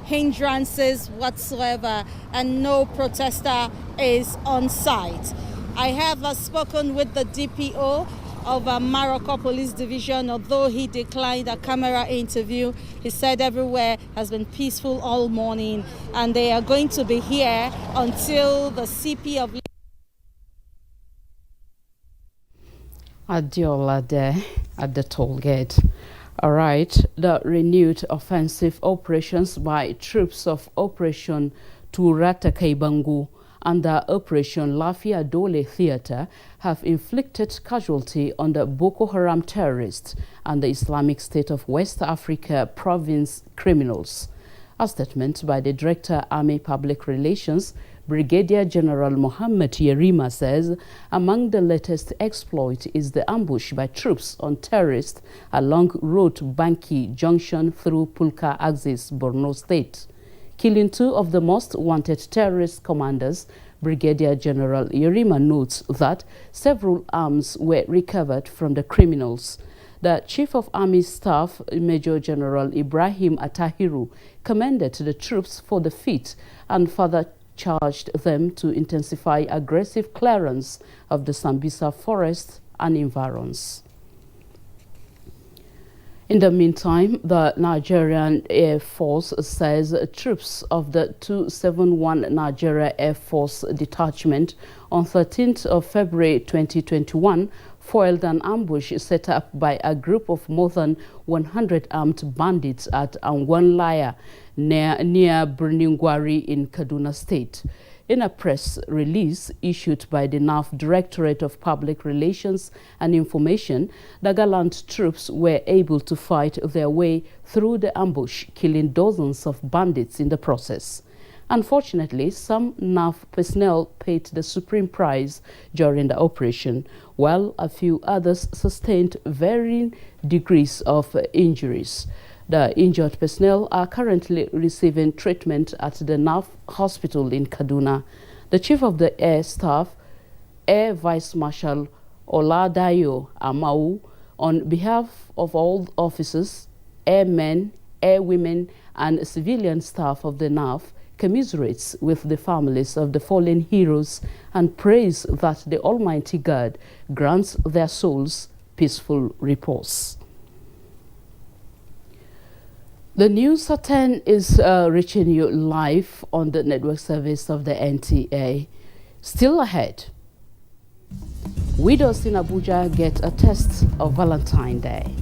hindrances whatsoever, and no protester is on site. I have spoken with the DPO of Maroko Police Division. Although he declined a camera interview, he said everywhere has been peaceful all morning, and they are going to be here until the CP of Adiola there at the toll gate. All right, the renewed offensive operations by troops of Operation Turata Kaibangu under Operation Lafia Dole Theater have inflicted casualty on the Boko Haram terrorists and the Islamic State of West Africa province criminals. A statement by the Director, Army Public Relations, Brigadier General Mohammed Yerima, says among the latest exploit is the ambush by troops on terrorists along Road Banki Junction through Pulka Axis, Borno State. Killing two of the most wanted terrorist commanders, Brigadier General Yerima notes that several arms were recovered from the criminals. The Chief of Army Staff, Major General Ibrahim Atahiru, commended the troops for the feat and further charged them to intensify aggressive clearance of the Sambisa forest and environs. In the meantime, the Nigerian Air Force says troops of the 271 Nigeria Air Force Detachment on 13th of February 2021 foiled an ambush set up by a group of more than 100 armed bandits at Angwanlaya near Burningwari in Kaduna State. In a press release issued by the NAF Directorate of Public Relations and Information, the gallant troops were able to fight their way through the ambush, killing dozens of bandits in the process. Unfortunately, some NAF personnel paid the supreme price during the operation, while a few others sustained varying degrees of injuries. The injured personnel are currently receiving treatment at the NAF hospital in Kaduna. The Chief of the Air Staff, Air Vice Marshal Oladayo Amau, on behalf of all officers, airmen, airwomen, and civilian staff of the NAF, commiserates with the families of the fallen heroes and prays that the Almighty God grants their souls peaceful repose. The news at 10 is reaching you live on the network service of the NTA. Still ahead, widows in Abuja get a test of Valentine's Day.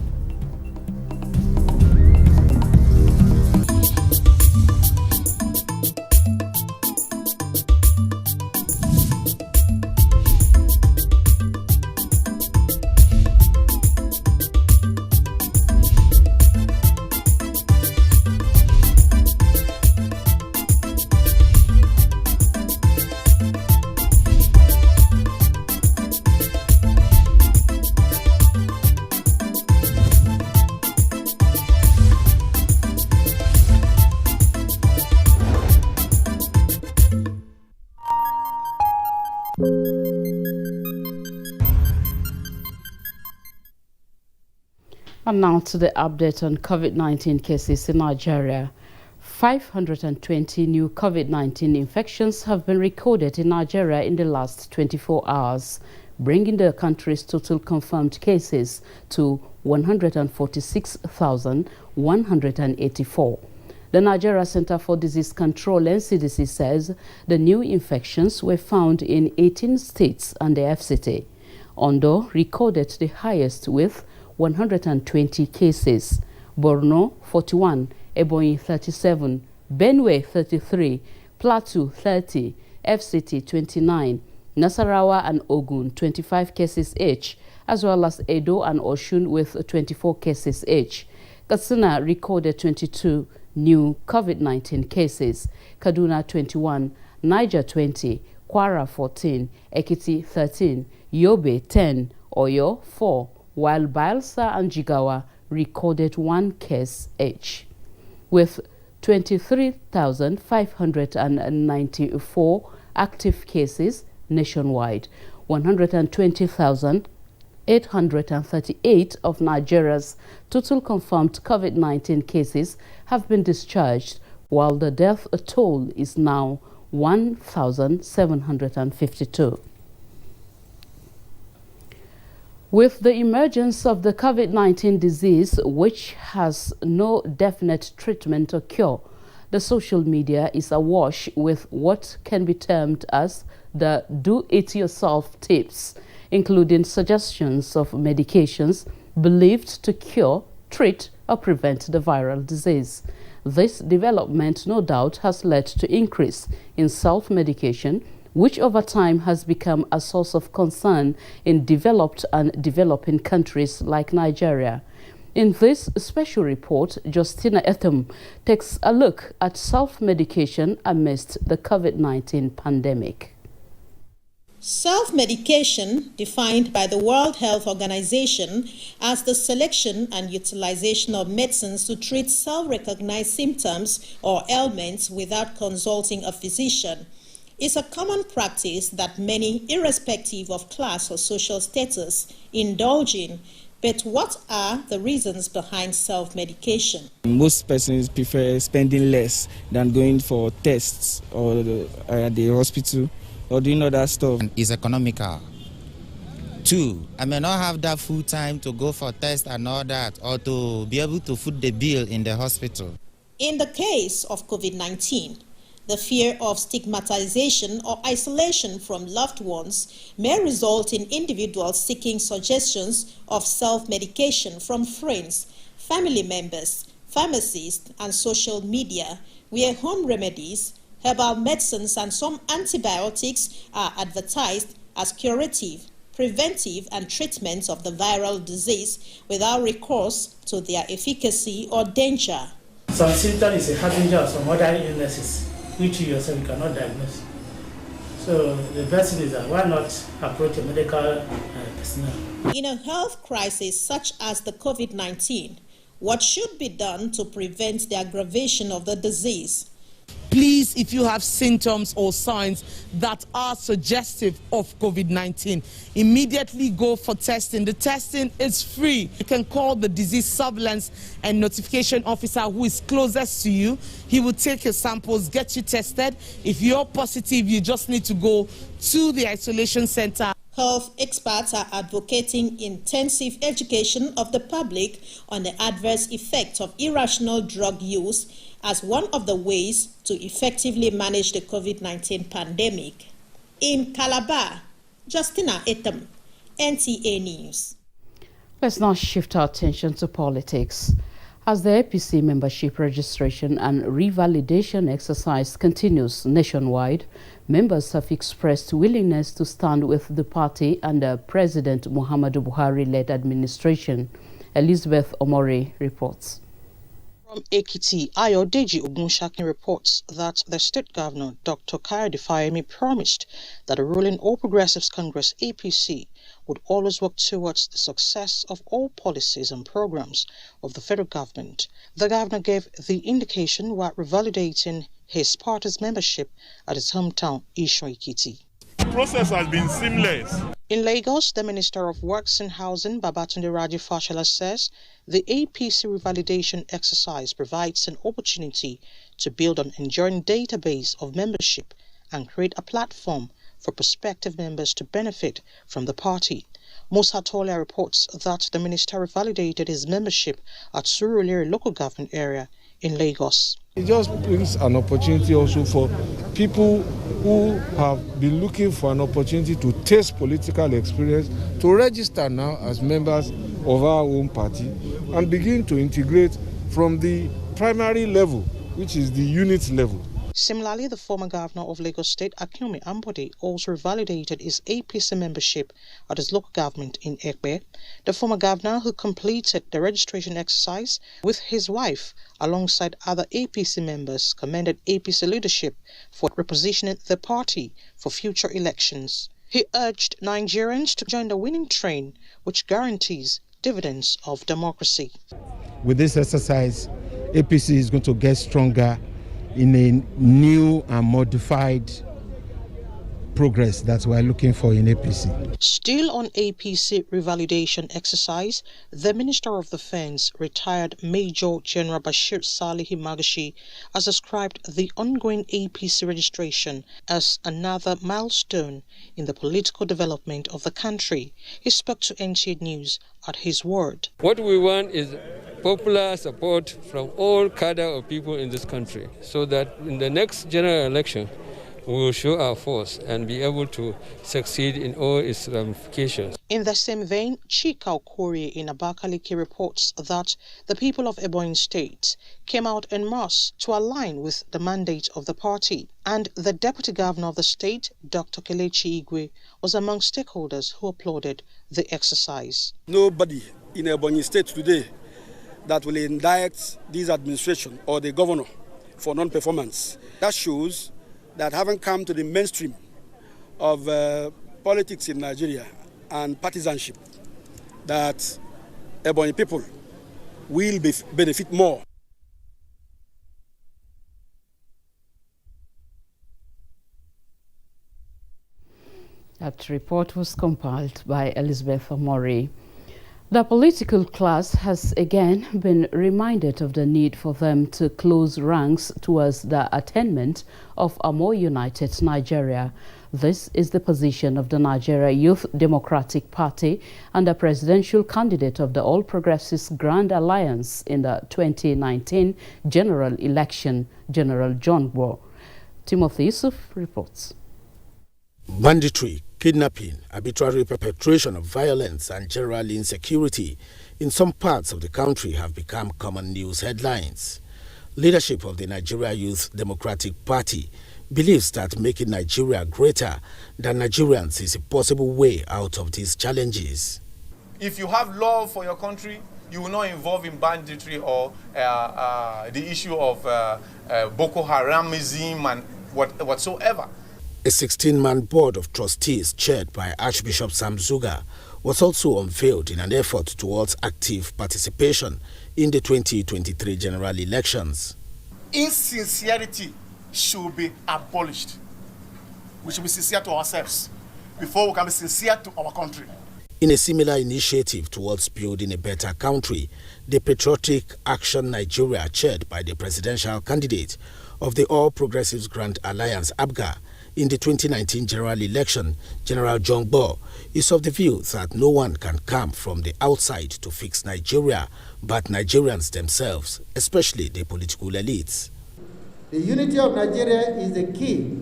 And now to the update on COVID-19 cases in Nigeria. 520 new COVID-19 infections have been recorded in Nigeria in the last 24 hours, bringing the country's total confirmed cases to 146,184. The Nigeria Center for Disease Control, NCDC, says the new infections were found in 18 states and the FCT. Ondo recorded the highest with 120 cases, Borno 41, Ebonyi 37, Benue 33, Plateau 30, FCT 29, Nasarawa and Ogun 25 cases each, as well as Edo and Oshun with 24 cases each. Katsina recorded 22 new COVID-19 cases, Kaduna 21, Niger 20, Kwara 14, Ekiti 13, Yobe 10, Oyo 4, while Bayelsa and Jigawa recorded 1 case each. With 23,594 active cases nationwide, 120,838 of Nigeria's total confirmed COVID-19 cases have been discharged, while the death toll is now 1,752. With the emergence of the COVID-19 disease, which has no definite treatment or cure, the social media is awash with what can be termed as the do-it-yourself tips, including suggestions of medications believed to cure, treat, or prevent the viral disease. This development, no doubt, has led to increase in self-medication, which over time has become a source of concern in developed and developing countries like Nigeria. In this special report, Justina Etham takes a look at self-medication amidst the COVID-19 pandemic. Self-medication, defined by the World Health Organization as the selection and utilization of medicines to treat self-recognized symptoms or ailments without consulting a physician, is a common practice that many, irrespective of class or social status, indulge in. But what are the reasons behind self-medication? Most persons prefer spending less than going for tests or at the hospital or doing other stuff. It's economical. 2, I may not have that full time to go for tests and all that, or to be able to foot the bill in the hospital. In the case of COVID-19, the fear of stigmatization or isolation from loved ones may result in individuals seeking suggestions of self-medication from friends, family members, pharmacists, and social media, where home remedies, herbal medicines, and some antibiotics are advertised as curative, preventive, and treatment of the viral disease without recourse to their efficacy or danger. Some symptoms is a harbinger of some other illnesses which you yourself cannot diagnose. So the best thing is that why not approach a medical personnel? In a health crisis such as the COVID-19, what should be done to prevent the aggravation of the disease? Please, if you have symptoms or signs that are suggestive of COVID-19, immediately go for testing. The testing is free. You can call the disease surveillance and notification officer who is closest to you. He will take your samples, get you tested. If you're positive, you just need to go to the isolation center. Health experts are advocating intensive education of the public on the adverse effects of irrational drug use as one of the ways to effectively manage the COVID-19 pandemic. In Calabar, Justina Etham, NTA News. Let's now shift our attention to politics. As the APC membership registration and revalidation exercise continues nationwide, members have expressed willingness to stand with the party under President Muhammadu Buhari-led administration. Elizabeth Omori reports. From Ekiti, Ayodeji Ogunshakin reports that the state governor, Dr. Kayode Fayemi, promised that the ruling All Progressives Congress APC would always work towards the success of all policies and programs of the federal government. The governor gave the indication while revalidating his party's membership at his hometown, Isho Ekiti. The process has been seamless. In Lagos, the Minister of Works and Housing, Babatunde Raji Fashola, says the APC revalidation exercise provides an opportunity to build an enduring database of membership and create a platform for prospective members to benefit from the party. Musa Tolia reports that the minister revalidated his membership at Surulere local government area in Lagos. It just brings an opportunity also for people who have been looking for an opportunity to taste political experience to register now as members of our own party and begin to integrate from the primary level, which is the unit level. Similarly, the former governor of Lagos State, Akinwumi Ambode, also revalidated his APC membership at his local government in Ekpe. The former governor, who completed the registration exercise with his wife alongside other APC members, commended APC leadership for repositioning the party for future elections. He urged Nigerians to join the winning train, which guarantees dividends of democracy. With this exercise, APC is going to get stronger in a new and modified progress that we're looking for in APC. Still on APC revalidation exercise, the Minister of Defense, retired Major General Bashir Salihi Magashi, has described the ongoing APC registration as another milestone in the political development of the country. He spoke to NTA News at his word. What we want is popular support from all cadre of people in this country, so that in the next general election, we will show our force and be able to succeed in all its ramifications. In the same vein, Chika Okorie in Abakaliki reports that the people of Ebonyi State came out en masse to align with the mandate of the party, and the Deputy Governor of the state, Dr. Kelechi Igwe, was among stakeholders who applauded the exercise. Nobody in Ebonyi State today that will indict this administration or the governor for non-performance. That shows that having come to the mainstream of politics in Nigeria and partisanship, that Ebonyi people will benefit more. That report was compiled by Elizabeth Omori. The political class has again been reminded of the need for them to close ranks towards the attainment of a more united Nigeria. This is the position of the Nigeria Youth Democratic Party and the presidential candidate of the All Progressives Grand Alliance in the 2019 general election, General John Gwo. Timothy Yusuf reports. Banditry, kidnapping, arbitrary perpetration of violence and general insecurity in some parts of the country have become common news headlines. Leadership of the Nigeria Youth Democratic Party believes that making Nigeria greater than Nigerians is a possible way out of these challenges. If you have love for your country, you will not involve in banditry or the issue of Boko Haramism and whatsoever. A 16-man board of trustees chaired by Archbishop Sam Zuga was also unveiled in an effort towards active participation in the 2023 general elections. Insincerity should be abolished. We should be sincere to ourselves before we can be sincere to our country. In a similar initiative towards building a better country, the Patriotic Action Nigeria, chaired by the presidential candidate of the All Progressives Grand Alliance, ABGA, in the 2019 general election, General John Gwo, is of the view that no one can come from the outside to fix Nigeria, but Nigerians themselves, especially the political elites. The unity of Nigeria is the key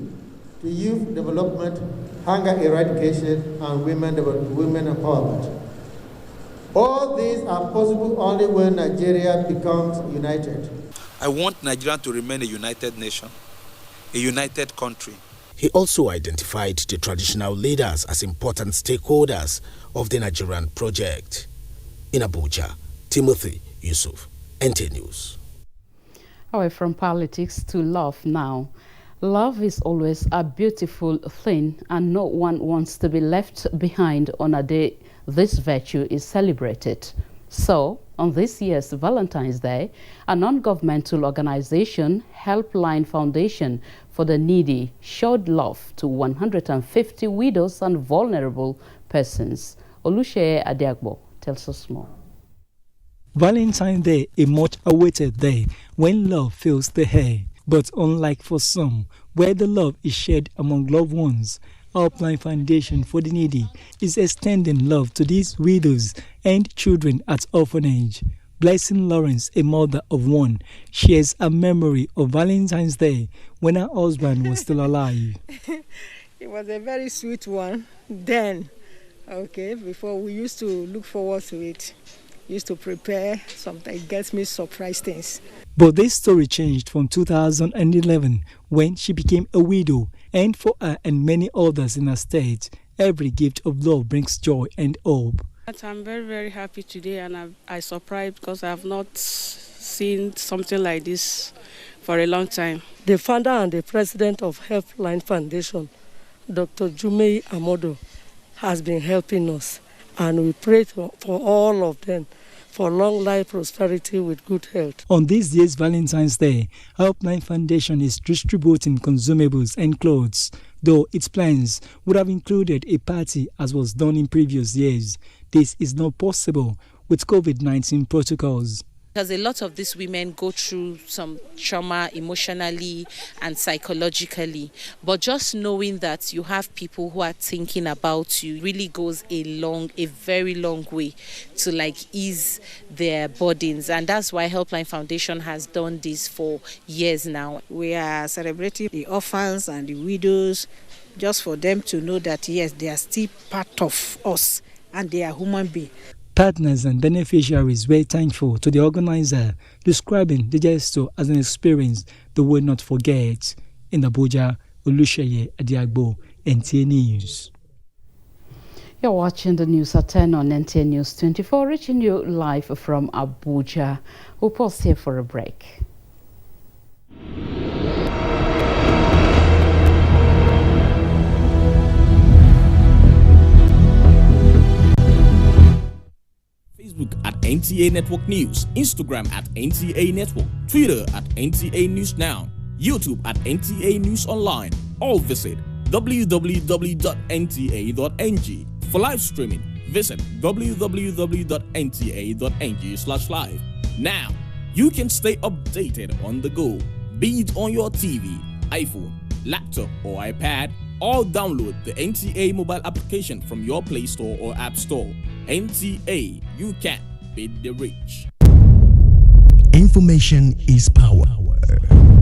to youth development, hunger eradication, and women empowerment. All these are possible only when Nigeria becomes united. I want Nigeria to remain a united nation, a united country. He also identified the traditional leaders as important stakeholders of the Nigerian project. In Abuja, Timothy Yusuf, NTA News. Away from politics to love now. Love is always a beautiful thing, and no one wants to be left behind on a day this virtue is celebrated. So, on this year's Valentine's Day, a non-governmental organization, Helpline Foundation for the Needy, showed love to 150 widows and vulnerable persons. Olusheye Adiagbo tells us more. Valentine's Day, a much-awaited day when love fills the air. But unlike for some, where the love is shared among loved ones, Helpline Foundation for the Needy is extending love to these widows and children at orphanage. Blessing Lawrence, a mother of one, shares a memory of Valentine's Day when her husband was still alive. It was a very sweet one then, before we used to look forward to it. Used to prepare, sometimes it gets me surprise things. But this story changed from 2011 when she became a widow, and for her and many others in her state, every gift of love brings joy and hope. I'm very, very happy today, and I'm surprised because I have not seen something like this for a long time. The founder and the president of Helpline Foundation, Dr. Jumei Amodo, has been helping us, and we pray for all of them for long life, prosperity with good health. On this year's Valentine's Day, Helpline Foundation is distributing consumables and clothes. though its plans would have included a party as was done in previous years. This is not possible with COVID-19 protocols. Because a lot of these women go through some trauma emotionally and psychologically. But just knowing that you have people who are thinking about you really goes a very long way to ease their burdens. And that's why Helpline Foundation has done this for years now. We are celebrating the orphans and the widows just for them to know that, yes, they are still part of us and they are human beings. Partners and beneficiaries were thankful to the organizer, describing the gesture as an experience they will not forget. In Abuja, Olusheye Adiagbo, NTA News. You're watching the news at 10 on NTA News 24, reaching you live from Abuja. We'll pause here for a break. Facebook at NTA Network News, Instagram at NTA Network, Twitter at NTA News Now, YouTube at NTA News Online, or visit www.nta.ng. For live streaming, visit www.nta.ng/live. Now, you can stay updated on the go, be it on your TV, iPhone, laptop, or iPad, or download the NTA mobile application from your Play Store or App Store. NTA, you can beat the rich. Information is power.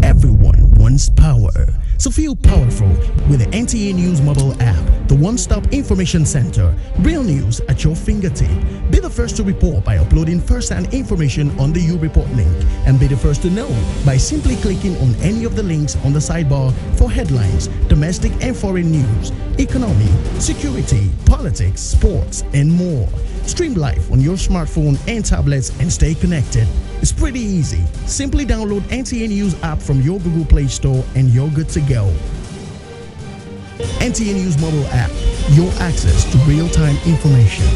Everyone wants power. So feel powerful with the NTA News mobile app, the one-stop information center. Real news at your fingertip. Be the first to report by uploading first-hand information on the U Report link, and be the first to know by simply clicking on any of the links on the sidebar for headlines, domestic and foreign news, economy, security, politics, sports, and more. Stream live on your smartphone and tablets and stay connected. It's pretty easy. Simply download NTA News app from your Google Play Store and you're good to go. NTA News mobile app, your access to real-time information.